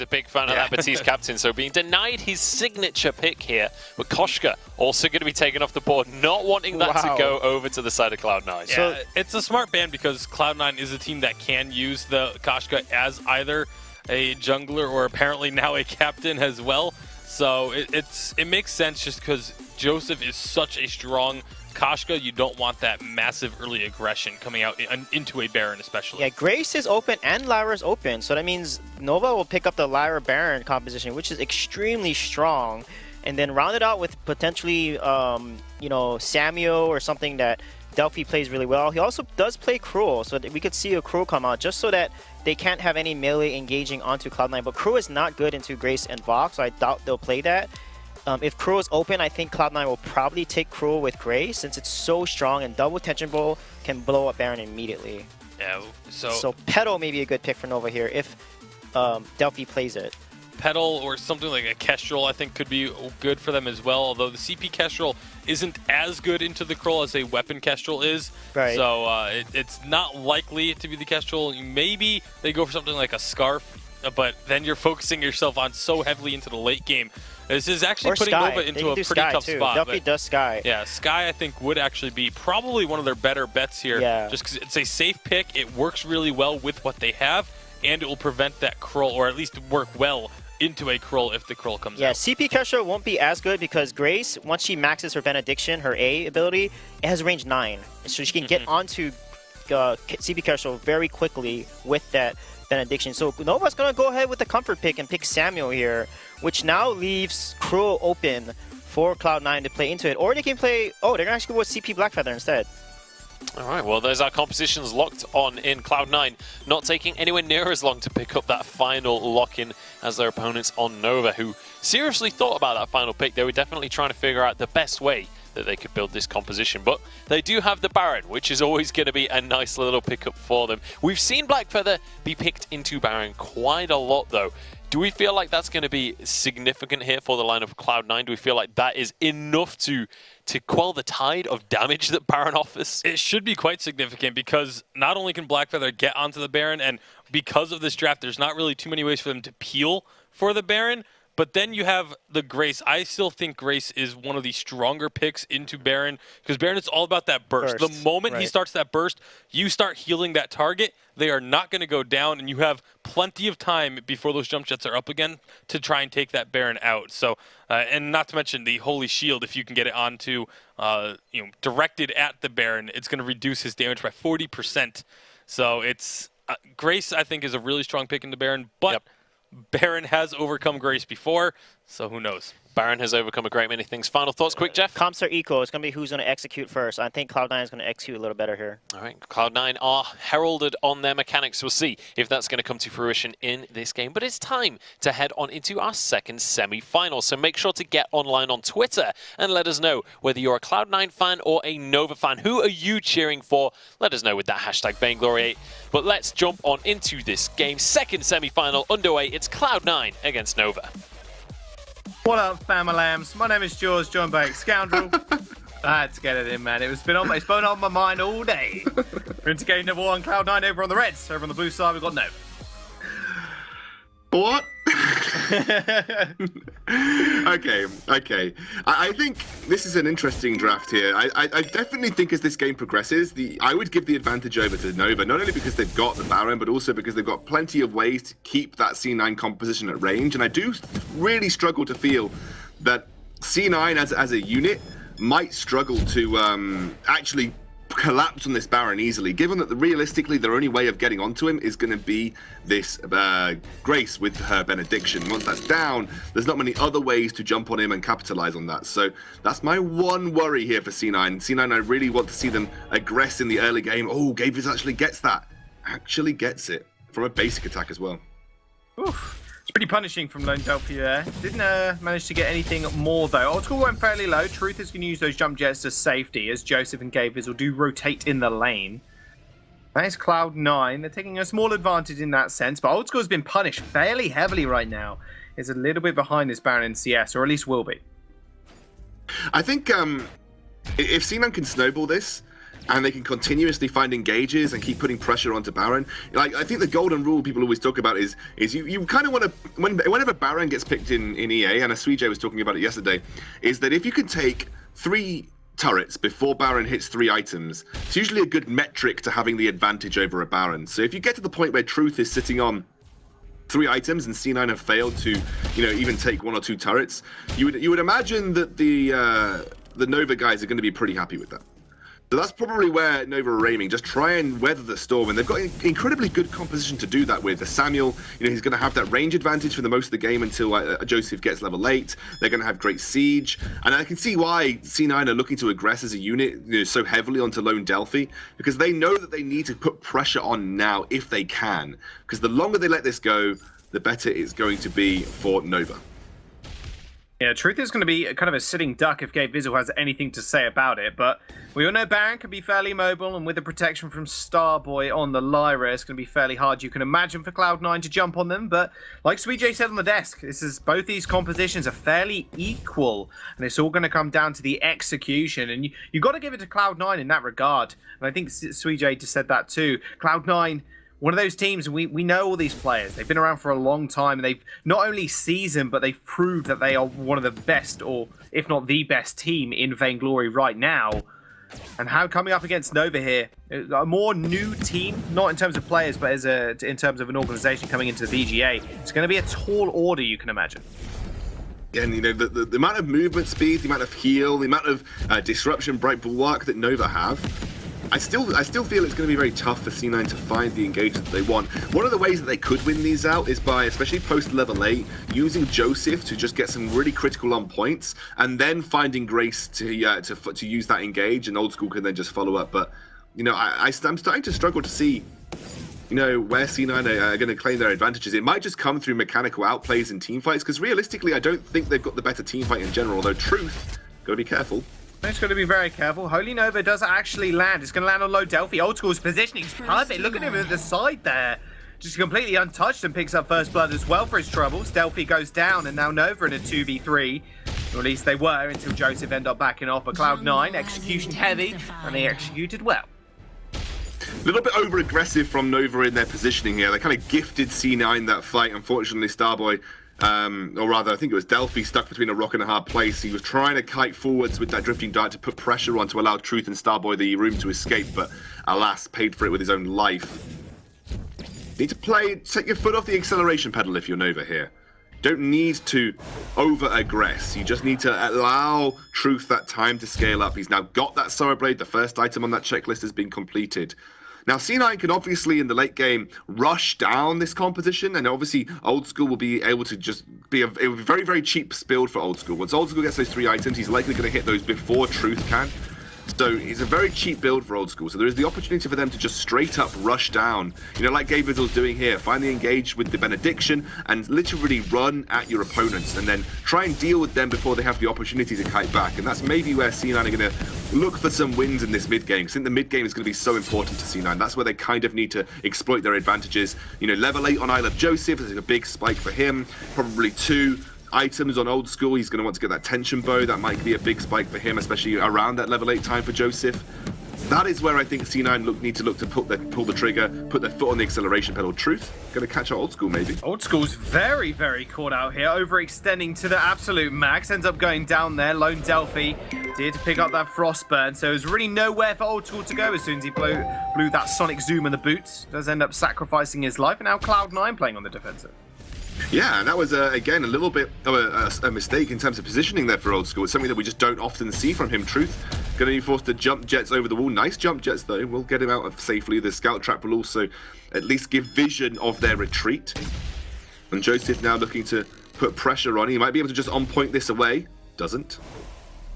big fan of that Batiste captain, so being denied his signature pick here. But Koshka also going to be taken off the board, not wanting that to go over to the side of Cloud9. Yeah, so it's a smart ban because Cloud9 is a team that can use the Koshka as either a jungler or apparently now a captain as well. So it makes sense just because Joseph is such a strong Koshka. You don't want that massive early aggression coming out into a Baron especially. Yeah, Grace is open and Lyra's open, so that means Nova will pick up the Lyra Baron composition, which is extremely strong, and then round it out with potentially, you know, Samuel or something that Delphi plays really well. He also does play Cruel, so that we could see a Cruel come out just so that they can't have any melee engaging onto Cloud9. But Cruel is not good into Grace and Vox, so I doubt they'll play that. If Cruel is open, I think Cloud9 will probably take Cruel with Grace since it's so strong, and double Tension Bowl can blow up Baron immediately. Yeah, so Petal may be a good pick for Nova here if Delphi plays it. Petal or something like a Kestrel I think could be good for them as well, although the CP Kestrel isn't as good into the Krull as a weapon Kestrel is. Right. So it's not likely to be the Kestrel. Maybe they go for something like a Scarf, but then you're focusing yourself on so heavily into the late game. This is actually putting Nova into a pretty tough spot. Delphi does Sky. Yeah, Sky I think would actually be probably one of their better bets here. Yeah. Just because it's a safe pick, it works really well with what they have, and it will prevent that Krull, or at least work well into a Krull if the Krull comes out. Yeah, CP Kestrel won't be as good because Grace, once she maxes her Benediction, her A ability, it has range 9. So she can get onto CP Kestrel very quickly with that Benediction. So Nova's going to go ahead with the comfort pick and pick Samuel here, which now leaves Cruel open for Cloud9 to play into it. Or they can play, oh, they're going to actually go with CP Blackfeather instead. All right, well, there's our compositions locked on in Cloud9, not taking anywhere near as long to pick up that final lock-in as their opponents on Nova, who seriously thought about that final pick. They were definitely trying to figure out the best way that they could build this composition, but they do have the Baron, which is always going to be a nice little pickup for them. We've seen Blackfeather be picked into Baron quite a lot, though. Do we feel like that's going to be significant here for the line of Cloud9? Do we feel like that is enough to quell the tide of damage that Baron offers? It should be quite significant because not only can Blackfeather get onto the Baron, and because of this draft, there's not really too many ways for them to peel for the Baron, but then you have the Grace. I still think Grace is one of the stronger picks into Baron because Baron is all about that burst. The moment he starts that burst, you start healing that target. They are not going to go down, and you have plenty of time before those jump jets are up again to try and take that Baron out. So, and not to mention the Holy Shield, if you can get it onto, you know, directed at the Baron, it's going to reduce his damage by 40%. So it's Grace, I think, is a really strong pick into Baron, but Baron has overcome Grace before, so who knows? Baron has overcome a great many things. Final thoughts, quick, Jeff? Comps are equal. It's going to be who's going to execute first. I think Cloud9 is going to execute a little better here. All right, Cloud9 are heralded on their mechanics. We'll see if that's going to come to fruition in this game. But it's time to head on into our second semi-final. So make sure to get online on Twitter and let us know whether you're a Cloud9 fan or a Nova fan. Who are you cheering for? Let us know with that hashtag Vainglory8. But let's jump on into this game. Second semi-final underway. It's Cloud9 against Nova. What up, fam-a-lambs? My name is George, joined by Scoundrel. I had to get it in, man. It's been on my mind all day. We're into game number 1, Cloud9 over on the Reds. Over on the blue side, we've got Nova. What? Okay. I think this is an interesting draft here. I definitely think as this game progresses, I would give the advantage over to Nova, not only because they've got the Baron, but also because they've got plenty of ways to keep that C9 composition at range. And I do really struggle to feel that C9 as a unit might struggle to actually collapse on this Baron easily, given that realistically their only way of getting onto him is going to be this Grace with her Benediction. Once that's down, there's not many other ways to jump on him and capitalize on that. So that's my one worry here for C9. C9, I really want to see them aggress in the early game. Oh, Gaviz actually gets that. Actually gets it from a basic attack as well. Oof. It's pretty punishing from Lone Delphi there. Didn't manage to get anything more though. Old School went fairly low. Truth is going to use those jump jets as safety, as Joseph and Gaviz will do rotate in the lane. That is Cloud9. They're taking a small advantage in that sense, but Old School has been punished fairly heavily right now. It's a little bit behind this Baron in CS, or at least will be. I think if C9 can snowball this, and they can continuously find engages and keep putting pressure onto Baron. Like, I think the golden rule people always talk about is you kind of want to, whenever Baron gets picked in EA, and Suijay was talking about it yesterday, is that if you can take 3 turrets before Baron hits 3 items, it's usually a good metric to having the advantage over a Baron. So if you get to the point where Truth is sitting on 3 items and C9 have failed to, even take 1 or 2 turrets, you would imagine that the Nova guys are going to be pretty happy with that. So that's probably where Nova are aiming, just try and weather the storm, and they've got an incredibly good composition to do that with. The Samuel, he's going to have that range advantage for the most of the game until Joseph gets level 8. They're going to have great siege, and I can see why C9 are looking to aggress as a unit so heavily onto Lone Delphi, because they know that they need to put pressure on now if they can, because the longer they let this go, the better it's going to be for Nova. Yeah, Truth is going to be kind of a sitting duck if Gabe Visual has anything to say about it, but we all know Baron can be fairly mobile, and with the protection from Starboy on the Lyra, it's going to be fairly hard, you can imagine, for Cloud9 to jump on them, but like Suijay said on the desk, both these compositions are fairly equal, and it's all going to come down to the execution, and you've got to give it to Cloud9 in that regard, and I think Suijay just said that too. Cloud9, one of those teams, we know all these players. They've been around for a long time, and they've not only seasoned, but they've proved that they are one of the best, or if not the best team in Vainglory right now. And how coming up against Nova here, a more new team, not in terms of players, but in terms of an organization coming into the VGA, it's going to be a tall order, you can imagine. And the amount of movement speed, the amount of heal, the amount of disruption, bright bulwark that Nova have, I still feel it's going to be very tough for C9 to find the engagement that they want. One of the ways that they could win these out is by, especially post level 8, using Joseph to just get some really critical on points, and then finding Grace to use that engage, and Old School can then just follow up. But I'm starting to struggle to see where C9 are going to claim their advantages. It might just come through mechanical outplays and team fights, because realistically, I don't think they've got the better team fight in general. Although Truth, got to be careful. It's going to be very careful. Holy Nova does actually land. It's going to land on low Delphi. Old School's positioning is perfect. Look at him at the side there. Just completely untouched, and picks up first blood as well for his troubles. Delphi goes down, and now Nova in a 2v3. Or at least they were until Joseph ended up backing off. But Cloud9, execution heavy, and they executed well. A little bit over-aggressive from Nova in their positioning here. They kind of gifted C9 that fight. Unfortunately, Starboy, or rather, I think it was Delphi, stuck between a rock and a hard place. He was trying to kite forwards with that drifting dart to put pressure on to allow Truth and Starboy the room to escape, but alas, paid for it with his own life. You need to take your foot off the acceleration pedal if you're Nova here. Don't need to over-aggress. You just need to allow Truth that time to scale up. He's now got that Sorrow Blade. The first item on that checklist has been completed. Now, C9 can obviously, in the late game, rush down this composition, and obviously Old School will be able to just be a very, very cheap build for Old School. Once Old School gets those 3 items, he's likely going to hit those before Truth can. So it's a very cheap build for Old School. So there is the opportunity for them to just straight up rush down, like Gabe Visual's doing here. Find the engage with the Benediction and literally run at your opponents, and then try and deal with them before they have the opportunity to kite back. And that's maybe where C9 are going to look for some wins in this mid game. I think the mid game is going to be so important to C9. That's where they kind of need to exploit their advantages. Level 8 on Isle of Joseph is a big spike for him. Probably 2 items on Old School. He's going to want to get that tension bow. That might be a big spike for him, especially around that level 8 time for Joseph. That is where I think C9 need to look to pull the trigger, put their foot on the acceleration pedal. Truth, going to catch out Old School maybe. Old School's very, very caught out here, overextending to the absolute max. Ends up going down there. Lone Delphi did pick up that Frostburn, so there's really nowhere for Old School to go as soon as he blew that Sonic Zoom in the boots. Does end up sacrificing his life, and now Cloud9 playing on the defensive. Yeah, and that was, again, a little bit of a mistake in terms of positioning there for Old School. It's something that we just don't often see from him. Truth, going to be forced to jump jets over the wall. Nice jump jets, though. We'll get him out safely. The scout trap will also at least give vision of their retreat. And Joseph now looking to put pressure on. He might be able to just on-point this away. Doesn't.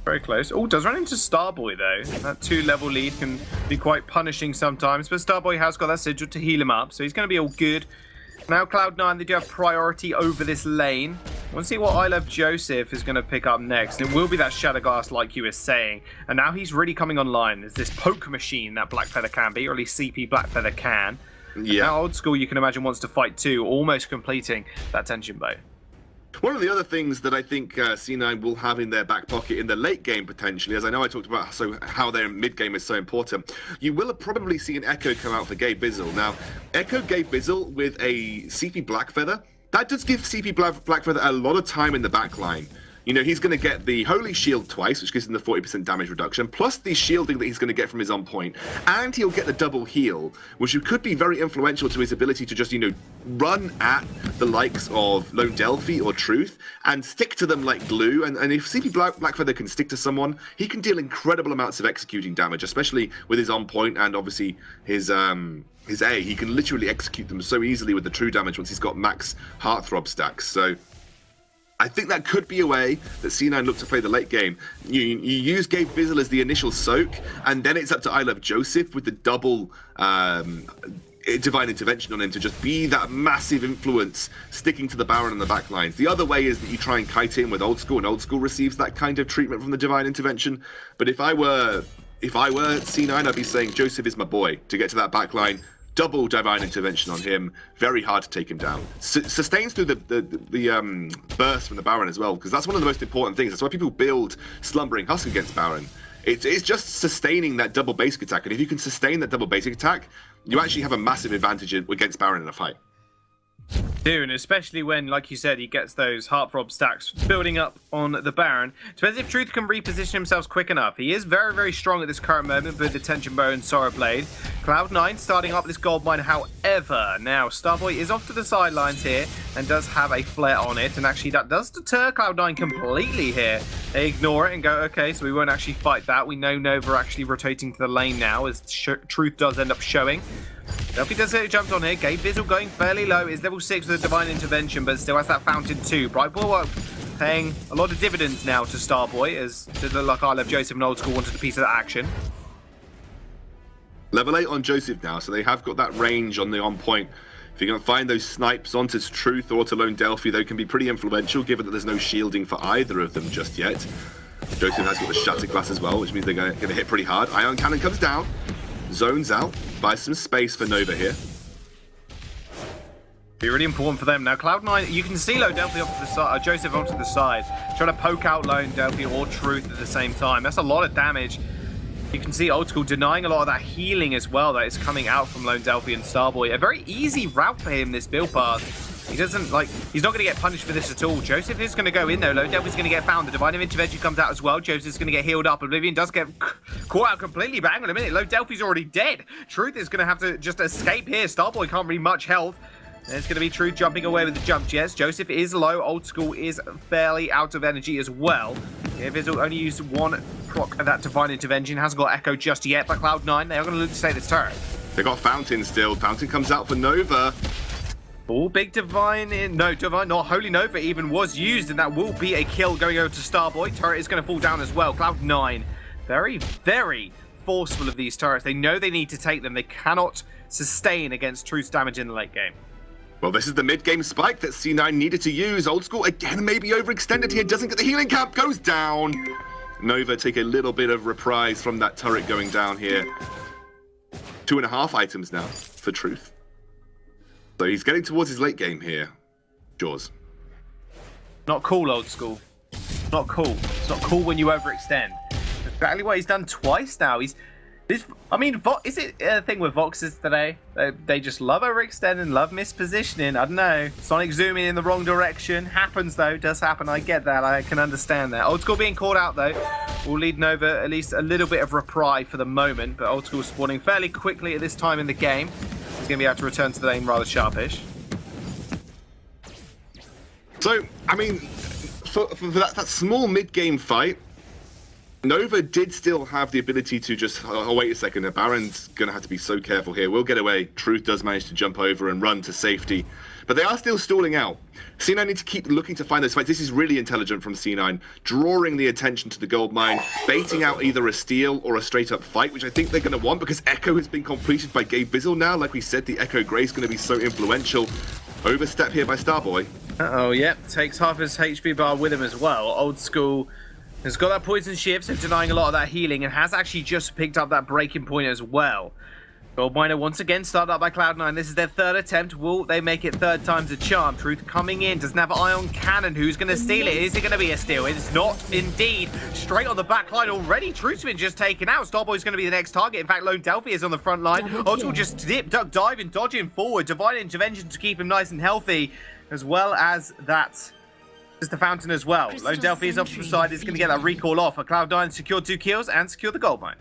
Very close. Oh, does run into Starboy, though. That 2-level lead can be quite punishing sometimes, but Starboy has got that sigil to heal him up, so he's going to be all good. Now Cloud9, they do have priority over this lane. We'll see what I Love Joseph is going to pick up next. It will be that Shadowgast, like you were saying. And now he's really coming online. There's this poke machine that Blackfeather can be, or at least CP Blackfeather can. Yeah. Now Old School, you can imagine, wants to fight too, almost completing that tension bow. One of the other things that I think C9 will have in their back pocket in the late game potentially, as I know I talked about how their mid game is so important, you will probably see an Echo come out for Gabe Bizzle. Now, Echo Gabe Bizzle with a CP Blackfeather, that does give CP Blackfeather a lot of time in the back line. You know, he's going to get the Holy Shield twice, which gives him the 40% damage reduction, plus the shielding that he's going to get from his on point, and he'll get the double heal, which could be very influential to his ability to just, you know, run at the likes of Lone Delphi or Truth and stick to them like glue. And if CP Blackfeather can stick to someone, he can deal incredible amounts of executing damage, especially with his on point and obviously his A. He can literally execute them so easily with the true damage once he's got max Heartthrob stacks. So I think that could be a way that C9 look to play the late game. You use Gabe Bizzle as the initial soak, and then it's up to I Love Joseph with the double divine intervention on him to just be that massive influence, sticking to the Baron and the back lines. The other way is that you try and kite in with Old School, and Old School receives that kind of treatment from the divine intervention. But if I were C9, I'd be saying Joseph is my boy to get to that back line. Double divine intervention on him, very hard to take him down. Sustains through the burst from the Baron as well, because that's one of the most important things. That's why people build Slumbering Husk against Baron. It's just sustaining that double basic attack, and if you can sustain that double basic attack, you actually have a massive advantage against Baron in a fight. And especially when, like you said, he gets those Heartthrob stacks building up on the Baron. Depends if Truth can reposition himself quick enough. He is very, very strong at this current moment with the Tension Bow and Sorrow Blade. Cloud9 starting up this gold mine, however. Now, Starboy is off to the sidelines here and does have a flare on it. And actually, that does deter Cloud9 completely here. They ignore it and go, okay, so we won't actually fight that. We know Nova actually rotating to the lane now as Truth does end up showing. Delphi does get jumped on here. Gabe Bizzle going fairly low. Is level 6 with a divine intervention, but still has that fountain too. Bright Bulwark paying a lot of dividends now to Starboy, as it looked like I Love Joseph and Old School wanted a piece of that action. Level 8 on Joseph now, so they have got that range on the on point. If you can find those snipes onto Truth or to Lone Delphi, they can be pretty influential, given that there's no shielding for either of them just yet. Joseph has got the Shatter Glass as well, which means they're going to hit pretty hard. Ion Cannon comes down, zones out, buys some space for Nova here. Be really important for them. Now, Cloud9, you can see Lone Delphi off to the side, Joseph onto the side, trying to poke out Lone Delphi or Truth at the same time. That's a lot of damage. You can see Old School denying a lot of that healing as well that is coming out from Lone Delphi and Starboy. A very easy route for him, this build path. He doesn't, he's not going to get punished for this at all. Joseph is going to go in though. Lone Delphi's going to get found. The Divine Intervention comes out as well. Joseph's going to get healed up. Oblivion does get caught out completely, but hang on a minute. Lone Delphi's already dead. Truth is going to have to just escape here. Starboy can't really much health. There's going to be Truth jumping away with the jump jets. Joseph is low. Old School is fairly out of energy as well. Yeah, Bizzle only used one proc of that Divine Intervention. Hasn't got Echo just yet, but Cloud9, they are going to look to stay this turret. They got Fountain still. Fountain comes out for Nova. Oh, big Divine in... No, Divine, not Holy Nova even was used, and that will be a kill going over to Starboy. Turret is going to fall down as well. Cloud9, very, very forceful of these turrets. They know they need to take them. They cannot sustain against Truth's damage in the late game. Well, this is the mid-game spike that C9 needed to use. Old School, again, maybe overextended here. Doesn't get the healing cap. Goes down. Nova take a little bit of reprise from that turret going down here. 2.5 items now for Truth. So he's getting towards his late game here. Jaws. Not cool, Old School. Not cool. It's not cool when you overextend. Exactly what he's done twice now. I mean, is it a thing with Voxes today? They just love overextending, love mispositioning. I don't know. Sonic zooming in the wrong direction. Happens, though. Does happen. I get that. I can understand that. Old School being called out, though, will lead Nova at least a little bit of reprieve for the moment. But Old School spawning fairly quickly at this time in the game. He's going to be able to return to the lane rather sharpish. So, I mean, for that small mid-game fight, Nova did still have the ability to just, oh wait a second, Baron's going to have to be so careful here. We'll get away. Truth does manage to jump over and run to safety. But they are still stalling out. C9 need to keep looking to find those fights. This is really intelligent from C9, drawing the attention to the gold mine, baiting out either a steal or a straight-up fight, which I think they're going to want because Echo has been completed by Gabe Bizzle now. Like we said, the Echo Grey is going to be so influential. Overstep here by Starboy. Uh-oh, yep. Takes half his HP bar with him as well. Old School has got that poison shift, so denying a lot of that healing, and has actually just picked up that breaking point as well. Goldminer once again started up by Cloud9. This is their third attempt. Will they make it third time's a charm? Truth coming in. Doesn't have an ion cannon. Who's going to steal it? Is it going to be a steal? It's not indeed. Straight on the back line already. Truth's been just taken out. Starboy's going to be the next target. In fact, Lone Delphi is on the front line. Ultra will just dip, duck, dive, and dodging forward. Divine Intervention to keep him nice and healthy, as well as that. There's the Fountain as well. Lone Delphi is off to the side. Is going to get that recall off. Cloud9 secured 2 kills and secured the gold mine.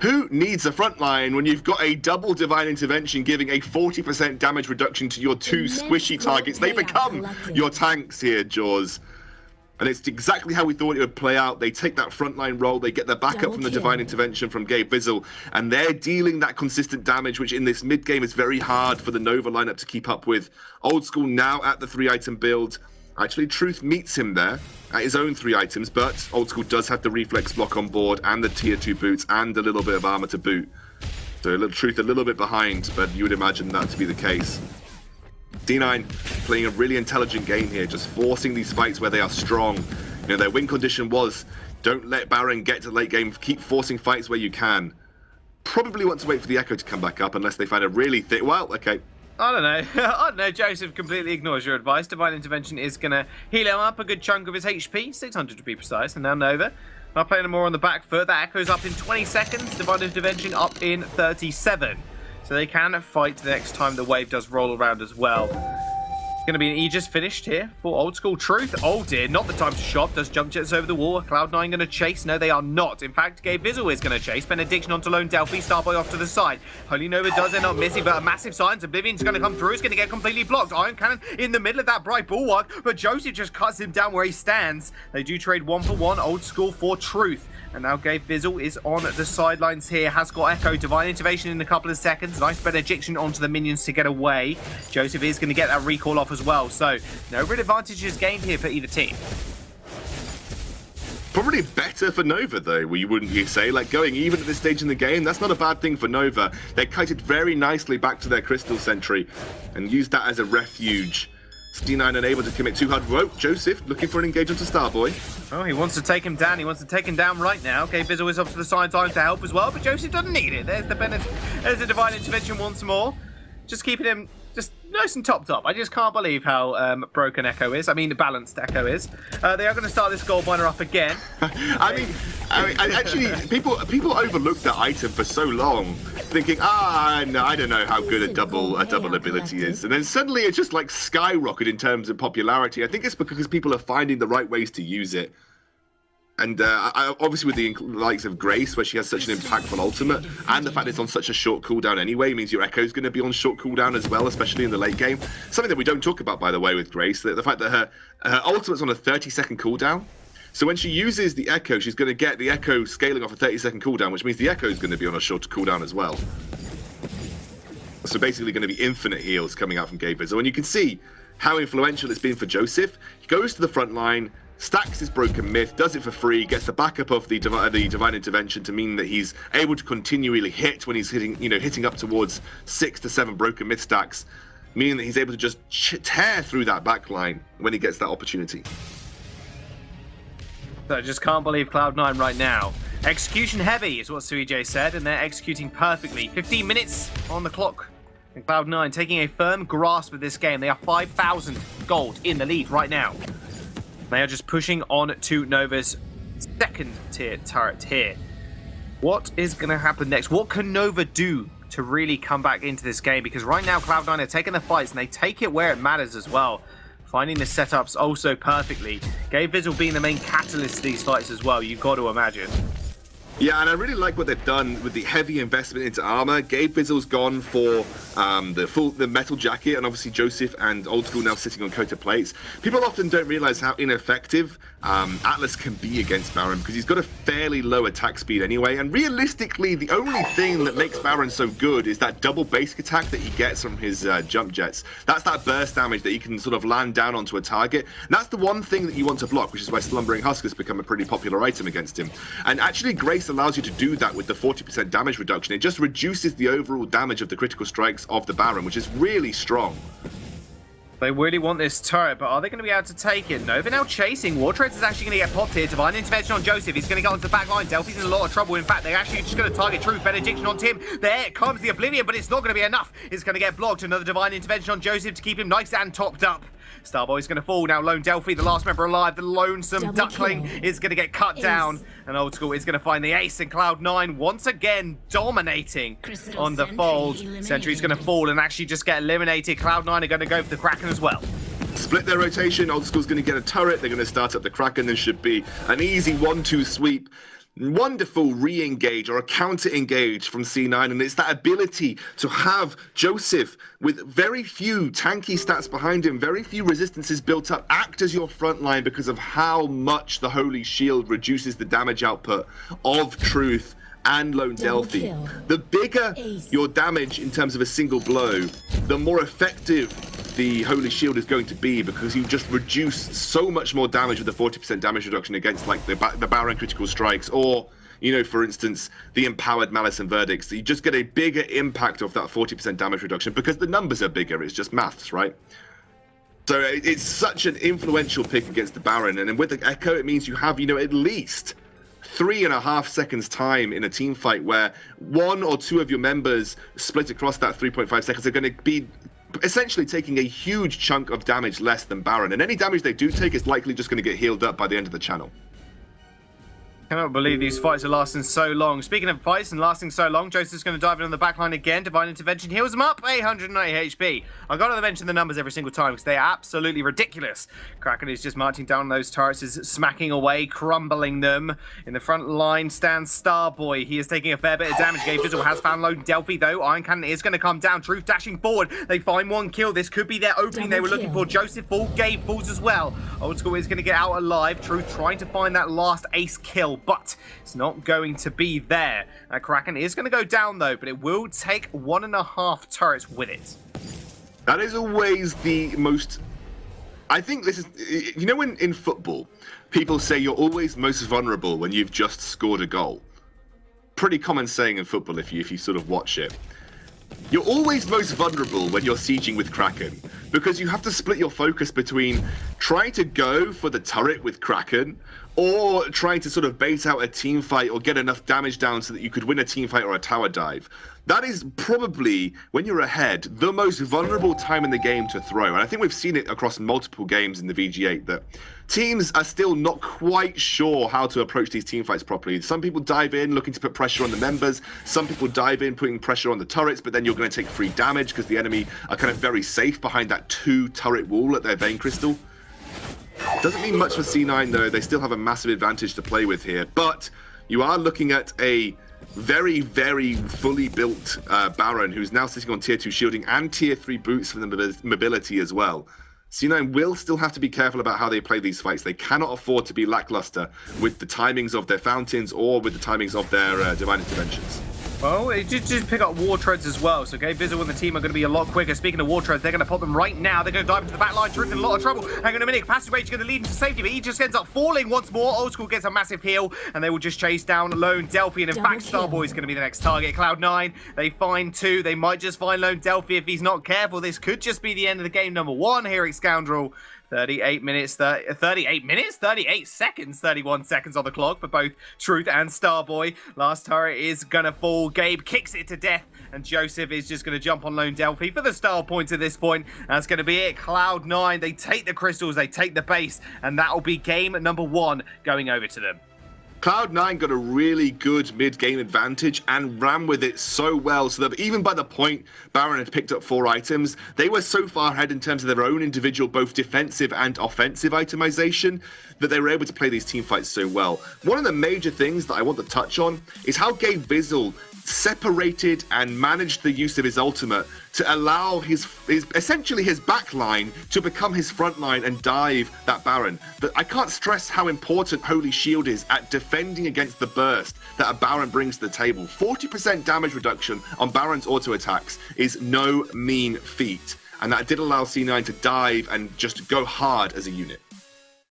Who needs a front line when you've got a double Divine Intervention giving a 40% damage reduction to your 2 squishy targets? They become your tanks here, Jaws. And it's exactly how we thought it would play out. They take that frontline role, they get the backup from the Divine Intervention from Gabe Vizzle, and they're dealing that consistent damage, which in this mid-game is very hard for the Nova lineup to keep up with. Old School now at the 3-item build. Actually, Truth meets him there at his own 3 items, but Old School does have the reflex block on board and the tier 2 boots and a little bit of armor to boot. So Truth a little bit behind, but you would imagine that to be the case. D9 playing a really intelligent game here, just forcing these fights where they are strong. You know, their win condition was, don't let Baron get to late game, keep forcing fights where you can. Probably want to wait for the Echo to come back up unless they find a really thick, well, okay. I don't know. I don't know. Joseph completely ignores your advice. Divine Intervention is going to heal him up a good chunk of his HP, 600 to be precise, and now Nova. Not playing him more on the back foot. That Echo's up in 20 seconds. Divine Intervention up in 37. So they can fight the next time the wave does roll around as well. It's going to be an Aegis finished here for Old School. Truth, oh dear, not the time to shop. Does jump jets over the wall. Cloud9 going to chase? No, they are not. In fact, Gabe Vizzle is going to chase. Benediction onto Lone Delphi. Starboy off to the side. Holy Nova does end up missing, but a massive silence. Oblivion's going to come through. It's going to get completely blocked. Iron Cannon in the middle of that bright bulwark, but Joseph just cuts him down where he stands. They do trade 1 for 1. Old School for Truth. And now Gabe Vizzle is on the sidelines here. Has got Echo. Divine Intervention in a couple of seconds. Nice Benediction onto the minions to get away. Joseph is going to get that recall off as well. So, no real advantages gained here for either team. Probably better for Nova, though, wouldn't you say? Like, going even at this stage in the game, that's not a bad thing for Nova. They kited very nicely back to their Crystal Sentry and used that as a refuge. D9 unable to commit too hard. Whoa, Joseph looking for an engagement to Starboy. Oh, he wants to take him down. He wants to take him down right now. Okay, Vizzle is off to the sidelines to help as well, but Joseph doesn't need it. There's the Divine Intervention once more. Just keeping him just nice and topped up. I just can't believe how broken Echo is. I mean, balanced Echo is. They are going to start this gold miner up again. I mean, actually, people overlook that item for so long, thinking, no, I don't know how good a double ability is, and then suddenly it's just like skyrocketed in terms of popularity. I think it's because people are finding the right ways to use it. And obviously with the likes of Grace, where she has such an impactful ultimate, and the fact it's on such a short cooldown anyway, means your Echo's going to be on short cooldown as well, especially in the late game. Something that we don't talk about, by the way, with Grace, the fact that her ultimate's on a 30-second cooldown. So when she uses the Echo, she's going to get the Echo scaling off a 30-second cooldown, which means the Echo's going to be on a shorter cooldown as well. So basically going to be infinite heals coming out from Gabe Vizzle. And you can see how influential it's been for Joseph. He goes to the front line, stacks his Broken Myth, does it for free, gets the backup of the Divine Intervention to mean that he's able to continually hit when he's hitting up towards 6 to 7 Broken Myth stacks, meaning that he's able to just tear through that backline when he gets that opportunity. So I just can't believe Cloud9 right now. Execution heavy is what Suijay said, and they're executing perfectly. 15 minutes on the clock. And Cloud9 taking a firm grasp of this game. They are 5,000 gold in the lead right now. They are just pushing on to Nova's second tier turret here. What is going to happen next? What can Nova do to really come back into this game? Because right now Cloud9 are taking the fights, and they take it where it matters as well. Finding the setups also perfectly. Gabe Vizzle being the main catalyst to these fights as well, you've got to imagine. Yeah, and I really like what they've done with the heavy investment into armor. Gabe Vizzle's gone for the metal jacket, and obviously Joseph and Old School now sitting on coated plates. People often don't realize how ineffective Atlas can be against Baron, because he's got a fairly low attack speed anyway, and realistically the only thing that makes Baron so good is that double basic attack that he gets from his jump jets. That's that burst damage that he can sort of land down onto a target. And that's the one thing that you want to block, which is why Slumbering Husk has become a pretty popular item against him. And actually Grace allows you to do that with the 40% damage reduction. It just reduces the overall damage of the critical strikes of the Baron, which is really strong. They really want this turret, but are they going to be able to take it? No, they're now chasing. Wartreads is actually going to get popped here. Divine Intervention on Joseph. He's going to go onto the back line. Delphi's in a lot of trouble. In fact, they're actually just going to target Truth. Benediction on Tim. There comes the Oblivion, but it's not going to be enough. It's going to get blocked. Another Divine Intervention on Joseph to keep him nice and topped up. Starboy's going to fall now. Lone Delphi, the last member alive, the lonesome duckling, is going to get cut down. And Old School is going to find the ace, and Cloud9 once again dominating on the fold. Sentry's going to fall and actually just get eliminated. Cloud9 are going to go for the Kraken as well. Split their rotation. Old School's going to get a turret. They're going to start up the Kraken. There should be an easy 1-2 sweep. Wonderful re-engage or a counter-engage from C9, and it's that ability to have Joseph with very few tanky stats behind him, very few resistances built up, act as your front line because of how much the Holy Shield reduces the damage output of Truth and Lone Delphi. The bigger your damage in terms of a single blow, the more effective the Holy Shield is going to be, because you just reduce so much more damage with the 40% damage reduction against like the Baron critical strikes, or, you know, for instance, the empowered Malice and Verdicts. You just get a bigger impact of that 40% damage reduction because the numbers are bigger. It's just maths, right? So it's such an influential pick against the Baron, and then with the Echo, it means you have, you know, at least 3.5 seconds time in a team fight where one or two of your members split across that 3.5 seconds are going to be essentially taking a huge chunk of damage less than Baron, and any damage they do take is likely just going to get healed up by the end of the channel. I cannot believe these fights are lasting so long. Speaking of fights and lasting so long, Joseph's going to dive in on the backline again. Divine Intervention heals him up, 890 HP. I've got to mention the numbers every single time because they are absolutely ridiculous. Kraken is just marching down those turrets, is smacking away, crumbling them. In the front line stands Starboy. He is taking a fair bit of damage. Gabe Visual has found Lone Delphi though. Iron Cannon is going to come down. Truth dashing forward. They find one kill. This could be their opening they were looking for. Joseph falls, Gabe falls as well. Old School is going to get out alive. Truth trying to find that last ace kill, but it's not going to be there. Kraken is going to go down though, but it will take 1.5 turrets with it. That is always the most... I think this is... You know, when in football, people say you're always most vulnerable when you've just scored a goal. Pretty common saying in football if you sort of watch it. You're always most vulnerable when you're sieging with Kraken, because you have to split your focus between trying to go for the turret with Kraken or trying to sort of bait out a team fight or get enough damage down so that you could win a team fight or a tower dive. That is probably, when you're ahead, the most vulnerable time in the game to throw. And I think we've seen it across multiple games in the VG8 that teams are still not quite sure how to approach these team fights properly. Some people dive in looking to put pressure on the members. Some people dive in putting pressure on the turrets, but then you're going to take free damage because the enemy are kind of very safe behind that 2-turret wall at their Vein Crystal. Doesn't mean much for C9 though. They still have a massive advantage to play with here. But you are looking at a very, very fully built Baron who's now sitting on tier 2 shielding and tier 3 boots for the mobility as well. C9 will still have to be careful about how they play these fights. They cannot afford to be lackluster with the timings of their fountains or with the timings of their divine interventions. Well, it did just pick up War Treads as well, so Gabe Visual and the team are going to be a lot quicker. Speaking of War Treads, they're going to pop them right now. They're going to dive into the back line. Truth in a lot of trouble. Hang on a minute. Passage Rage is going to lead him to safety, but he just ends up falling once more. Old School gets a massive heal, and they will just chase down Lone Delphi. And in fact, Starboy is going to be the next target. Cloud9, they find 2. They might just find Lone Delphi if he's not careful. This could just be the end of the game number 1 here at Scoundrel. 38 minutes, 38 seconds, 31 seconds on the clock for both Truth and Starboy. Last turret is going to fall. Gabe kicks it to death, and Joseph is just going to jump on Lone Delphi for the style points at this point. That's going to be it. Cloud9, they take the crystals, they take the base, and that will be game number 1 going over to them. Cloud9 got a really good mid-game advantage and ran with it so well, so that even by the point Baron had picked up 4 items, they were so far ahead in terms of their own individual both defensive and offensive itemization that they were able to play these team fights so well. One of the major things that I want to touch on is how Gabe Visual separated and managed the use of his ultimate to allow his essentially his backline to become his front line and dive that Baron. But I can't stress how important Holy Shield is at defending against the burst that a Baron brings to the table. 40% damage reduction on Baron's auto attacks is no mean feat, and that did allow C9 to dive and just go hard as a unit.